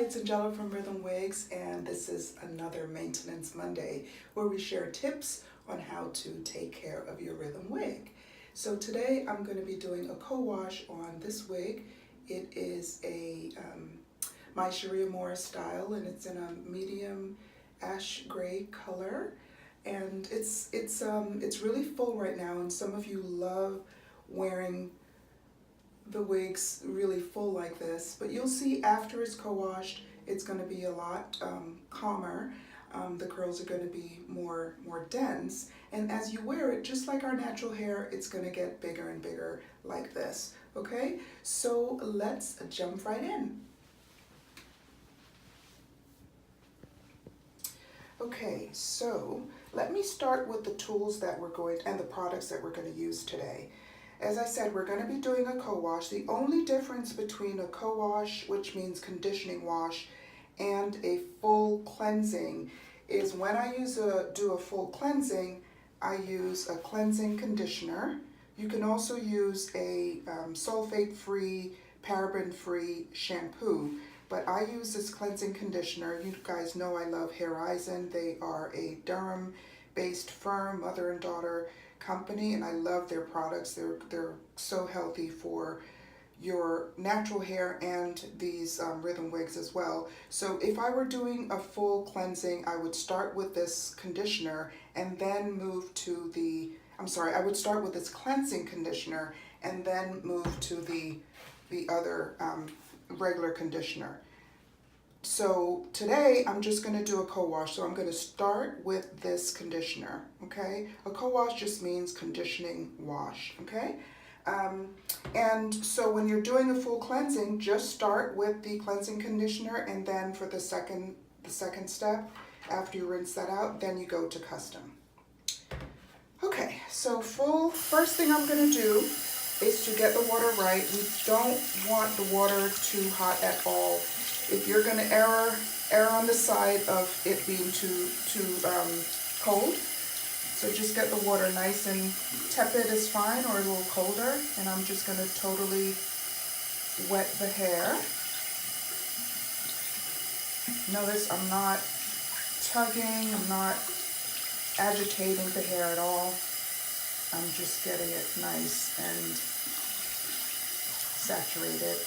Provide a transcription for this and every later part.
it's Angela from Rhythm Wigs, and this is another Maintenance Monday where we share tips on how to take care of your rhythm wig. So today I'm going to be doing a co-wash on this wig. It is a my Sharia Morris style, and it's in a medium ash gray color, and it's really full right now, and some of you love wearing the wigs really full like this, but you'll see after it's co-washed it's going to be a lot calmer. The curls are going to be more dense, and as you wear it, just like our natural hair, it's going to get bigger and bigger like this. Okay, so let's jump right in. Okay, so let me start with the tools that we're going and the products that we're going to use today. As I said, we're going to be doing a co-wash. The only difference between a co-wash, which means conditioning wash, and a full cleansing is when I do a full cleansing, I use a cleansing conditioner. You can also use a sulfate-free, paraben-free shampoo, but I use this cleansing conditioner. You guys know I love Horizon. They are a Durham-based firm, mother and daughter company, and I love their products. They're so healthy for your natural hair and these rhythm wigs as well. So if I were doing a full cleansing, I would start with this conditioner and then move to the, I would start with this cleansing conditioner and then move to the other regular conditioner. So today I'm just going to do a co-wash. So I'm going to start with this conditioner, okay? A co-wash just means conditioning wash, okay? And so when you're doing a full cleansing, just start with the cleansing conditioner, and then for the second step, after you rinse that out, then you go to custom. Okay, so first thing I'm going to do is to get the water right. We don't want the water too hot at all. If you're going to err on the side of it being too cold, so just get the water nice and tepid is fine, or a little colder, and I'm just going to totally wet the hair. Notice I'm not tugging, I'm not agitating the hair at all. I'm just getting it nice and saturated.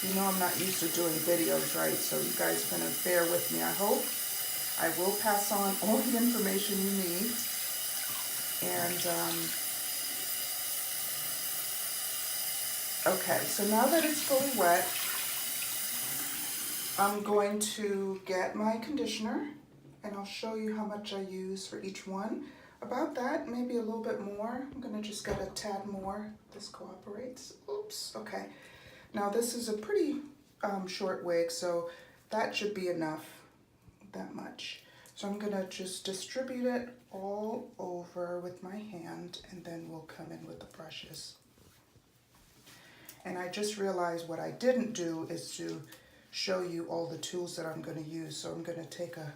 You know I'm not used to doing videos, right? So you guys are going to bear with me, I hope. I will pass on all the information you need. And, okay, so now that it's fully wet, I'm going to get my conditioner, and I'll show you how much I use for each one. About that, maybe a little bit more. I'm going to just get a tad more. This cooperates. Oops, okay. Now this is a pretty short wig, so that should be enough, that much. So I'm gonna just distribute it all over with my hand, and then we'll come in with the brushes. And I just realized what I didn't do is to show you all the tools that I'm gonna use, so I'm gonna take a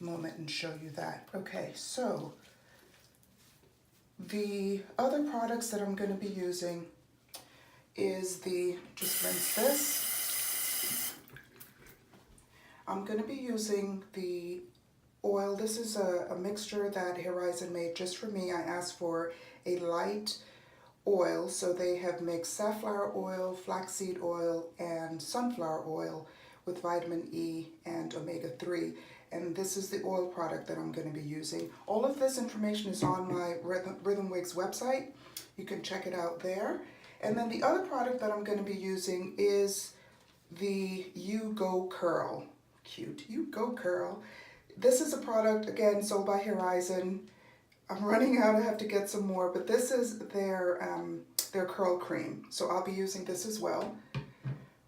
moment and show you that. Okay, so the other products that I'm gonna be using is just rinse this. I'm going to be using the oil. This is a mixture that Horizon made just for me. I asked for a light oil, so they have mixed safflower oil, flaxseed oil, and sunflower oil with vitamin E and omega-3. And this is the oil product that I'm going to be using. All of this information is on my Rhythm Wigs website. You can check it out there. And then the other product that I'm going to be using is the You Go Curl. Cute. You Go Curl. This is a product, again, sold by Horizon. I'm running out. I have to get some more, but this is their curl cream. So I'll be using this as well.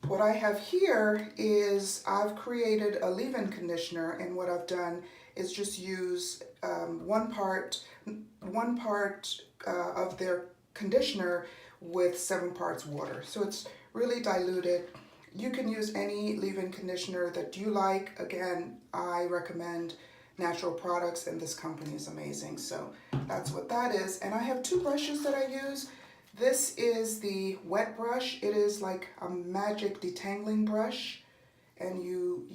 What I have here is I've created a leave-in conditioner, and what I've done is just use one part of their conditioner with 7 parts water. So it's really diluted. You can use any leave-in conditioner that you like. Again, I recommend natural products, and this company is amazing. So that's what that is. And I have 2 brushes that I use. This is the wet brush. It is like a magic detangling brush, and you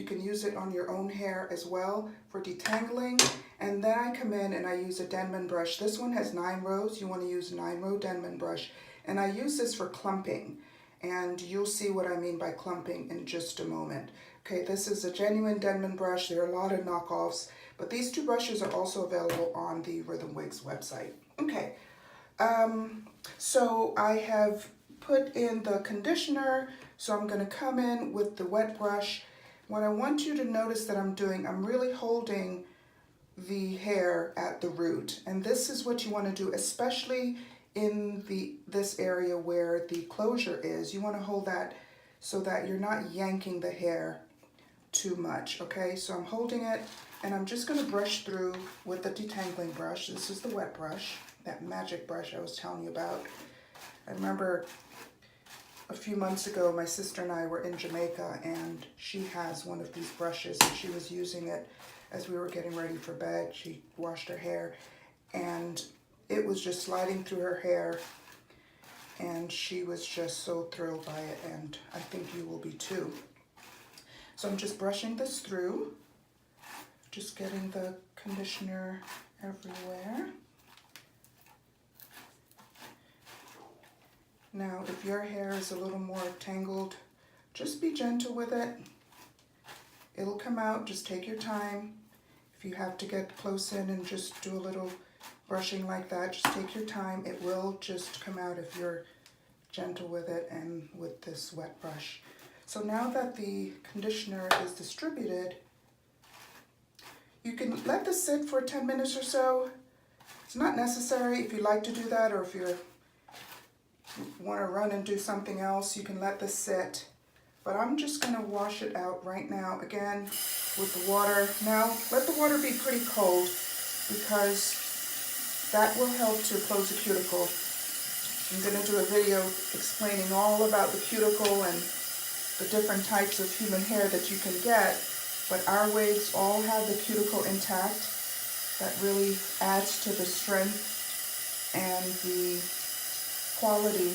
can use it on your own hair as well for detangling. And then I come in and I use a Denman brush. This one has 9 rows. You want to use 9-row Denman brush. And I use this for clumping. And you'll see what I mean by clumping in just a moment. Okay, this is a genuine Denman brush. There are a lot of knockoffs, but these 2 brushes are also available on the Rhythm Wigs website. Okay, so I have put in the conditioner, so I'm going to come in with the wet brush. What I want you to notice that I'm doing, I'm really holding the hair at the root, and this is what you want to do, especially in this area where the closure is. You want to hold that so that you're not yanking the hair too much. Okay, so I'm holding it, and I'm just going to brush through with the detangling brush. This is the wet brush, that magic brush I was telling you about. I remember a few months ago my sister and I were in Jamaica, and she has one of these brushes, and she was using it as we were getting ready for bed. She washed her hair, and it was just sliding through her hair, and she was just so thrilled by it, and I think you will be too. So I'm just brushing this through, just getting the conditioner everywhere. Now, if your hair is a little more tangled, just be gentle with it. It'll come out, just take your time. If you have to get close in and just do a little brushing like that, just take your time. It will just come out if you're gentle with it and with this wet brush. So now that the conditioner is distributed, you can let this sit for 10 minutes or so. It's not necessary. If you like to do that, or if you want to run and do something else, you can let this sit. But I'm just going to wash it out right now, again, with the water. Now, let the water be pretty cold, because that will help to close the cuticle. I'm going to do a video explaining all about the cuticle and the different types of human hair that you can get, but our wigs all have the cuticle intact. That really adds to the strength and the quality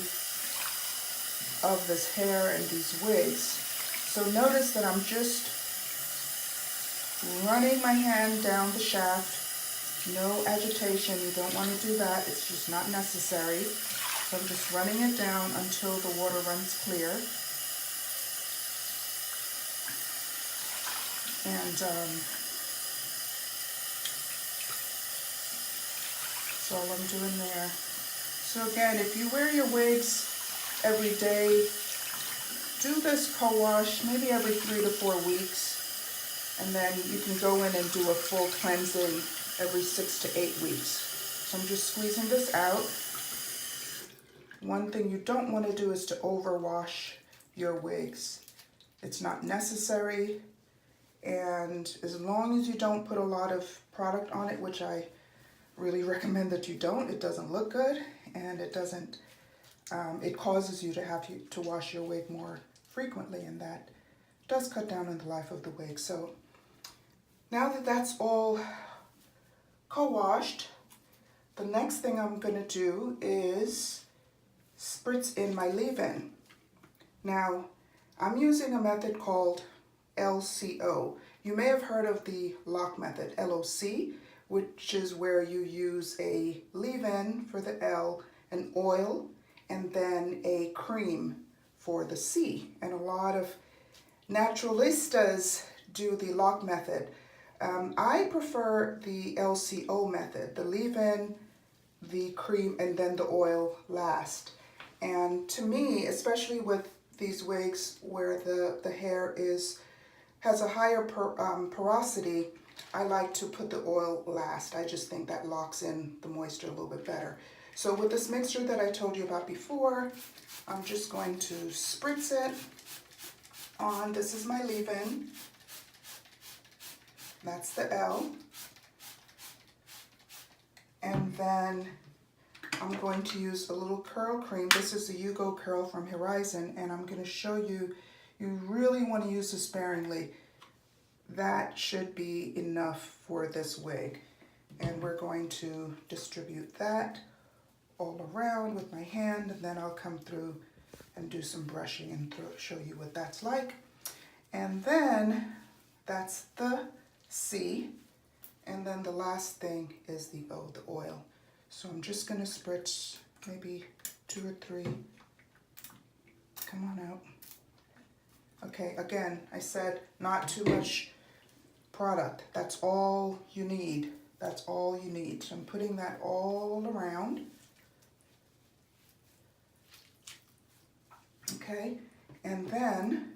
of this hair and these wigs. So notice that I'm just running my hand down the shaft. No agitation, you don't want to do that, it's just not necessary. So I'm just running it down until the water runs clear. And that's all I'm doing there. So again, if you wear your wigs every day, do this co-wash maybe every 3 to 4 weeks, and then you can go in and do a full cleansing every 6 to 8 weeks. So I'm just squeezing this out. One thing you don't want to do is to overwash your wigs. It's not necessary, and as long as you don't put a lot of product on it, which I really recommend that you don't, it doesn't look good, and it doesn't, it causes you to have to wash your wig more frequently, and that does cut down on the life of the wig. So now that that's all co-washed, the next thing I'm going to do is spritz in my leave-in. Now, I'm using a method called LCO. You may have heard of the lock method, LOC, which is where you use a leave-in for the L, an oil, and then a cream for the C. And a lot of naturalistas do the lock method. I prefer the LCO method, the leave-in, the cream, and then the oil last. And to me, especially with these wigs where the hair has a higher porosity, I like to put the oil last. I just think that locks in the moisture a little bit better. So with this mixture that I told you about before, I'm just going to spritz it on. This is my leave-in. That's the L. And then I'm going to use a little curl cream. This is the Yugo Curl from Horizon, and I'm going to show you, you really want to use this sparingly. That should be enough for this wig. And we're going to distribute that all around with my hand, and then I'll come through and do some brushing and show you what that's like. And then that's the C. And then the last thing is the O, the oil. So I'm just gonna spritz maybe 2 or 3. Come on out. Okay, again, I said not too much product. That's all you need. That's all you need. So I'm putting that all around. Okay, and then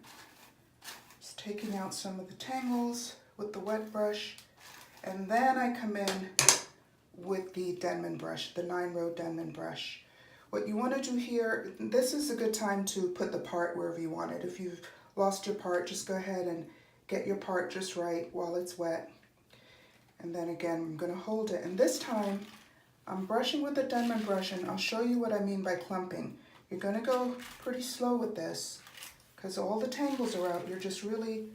just taking out some of the tangles with the wet brush, and then I come in with the Denman brush, the 9-row Denman brush. What you want to do here, this is a good time to put the part wherever you want it. If you've lost your part, just go ahead and get your part just right while it's wet. And then again, I'm going to hold it. And this time, I'm brushing with the Denman brush, and I'll show you what I mean by clumping. You're going to go pretty slow with this because all the tangles are out. You're just really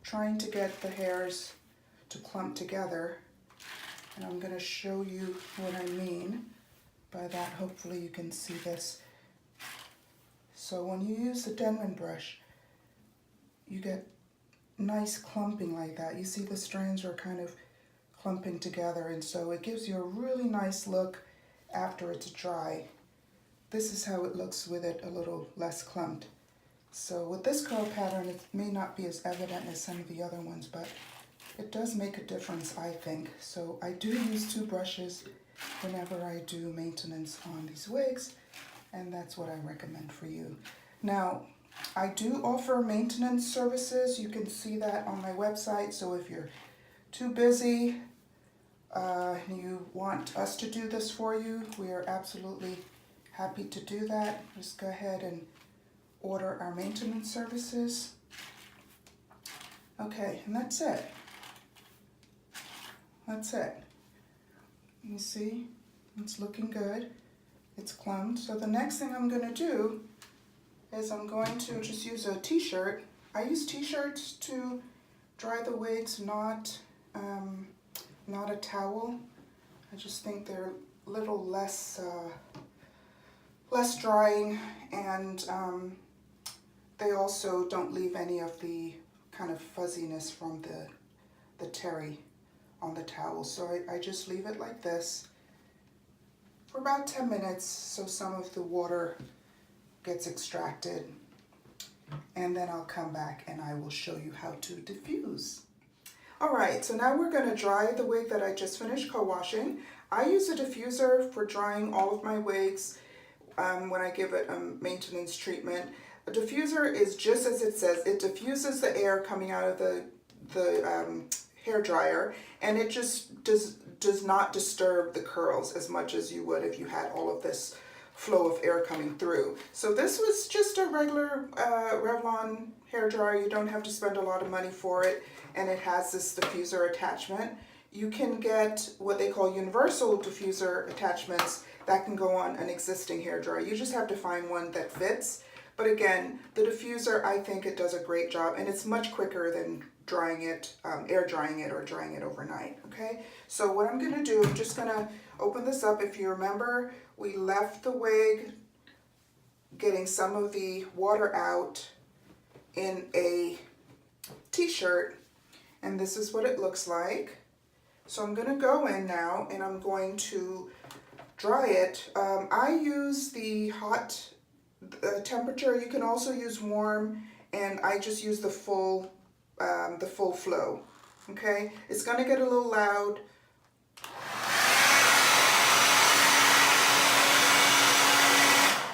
trying to get the hairs to clump together. And I'm going to show you what I mean by that. Hopefully you can see this. So when you use the Denman brush, you get nice clumping like that. You see the strands are kind of clumping together, and so it gives you a really nice look after it's dry. This is how it looks with it a little less clumped. So with this curl pattern, it may not be as evident as some of the other ones, but it does make a difference, I think. So I do use 2 brushes whenever I do maintenance on these wigs, and that's what I recommend for you. Now, I do offer maintenance services. You can see that on my website. So if you're too busy and you want us to do this for you, we are absolutely happy to do that. Just go ahead and order our maintenance services. Okay, and that's it. That's it. You see, it's looking good. It's clumped. So the next thing I'm going to do is I'm going to just use a t-shirt. I use t-shirts to dry the wigs, not a towel. I just think they're a little less drying, and they also don't leave any of the kind of fuzziness from the terry on the towel. So I just leave it like this for about 10 minutes so some of the water gets extracted, and then I'll come back and I will show you how to diffuse. Alright, so now we're going to dry the wig that I just finished co-washing. I use a diffuser for drying all of my wigs when I give it a maintenance treatment. A diffuser is just as it says. It diffuses the air coming out of the hair dryer, and it just does not disturb the curls as much as you would if you had all of this flow of air coming through. So this was just a regular Revlon hair dryer. You don't have to spend a lot of money for it, and it has this diffuser attachment. You can get what they call universal diffuser attachments that can go on an existing hair dryer. You just have to find one that fits. But again, the diffuser, I think it does a great job, and it's much quicker than drying it, air drying it or drying it overnight, okay? So what I'm gonna do, I'm just gonna open this up. If you remember, we left the wig getting some of the water out in a t-shirt, and this is what it looks like. So I'm gonna go in now and I'm going to dry it. I use the hot temperature. You can also use warm, and I just use the full flow. Okay, it's gonna get a little loud.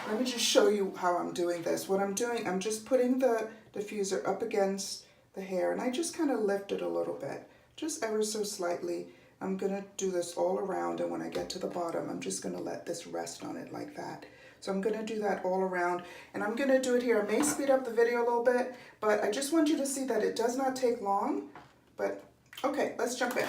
Let me just show you how I'm doing this. What I'm doing, I'm just putting the diffuser up against the hair, and I just kind of lift it a little bit, just ever so slightly. I'm gonna do this all around, and when I get to the bottom, I'm just gonna let this rest on it like that. So I'm gonna do that all around, and I'm gonna do it here. I may speed up the video a little bit, but I just want you to see that it does not take long. But okay, let's jump in.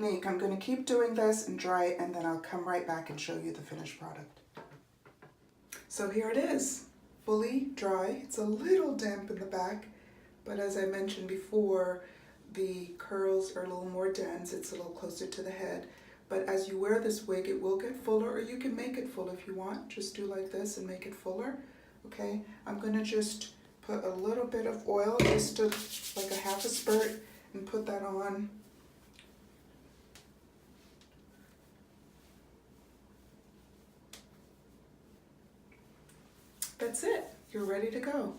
technique. I'm going to keep doing this and dry it, and then I'll come right back and show you the finished product. So here it is, fully dry. It's a little damp in the back, but as I mentioned before, the curls are a little more dense. It's a little closer to the head. But as you wear this wig, it will get fuller, or you can make it full if you want. Just do like this and make it fuller. Okay, I'm going to just put a little bit of oil, just to, like a half a spurt, and put that on. That's it. You're ready to go.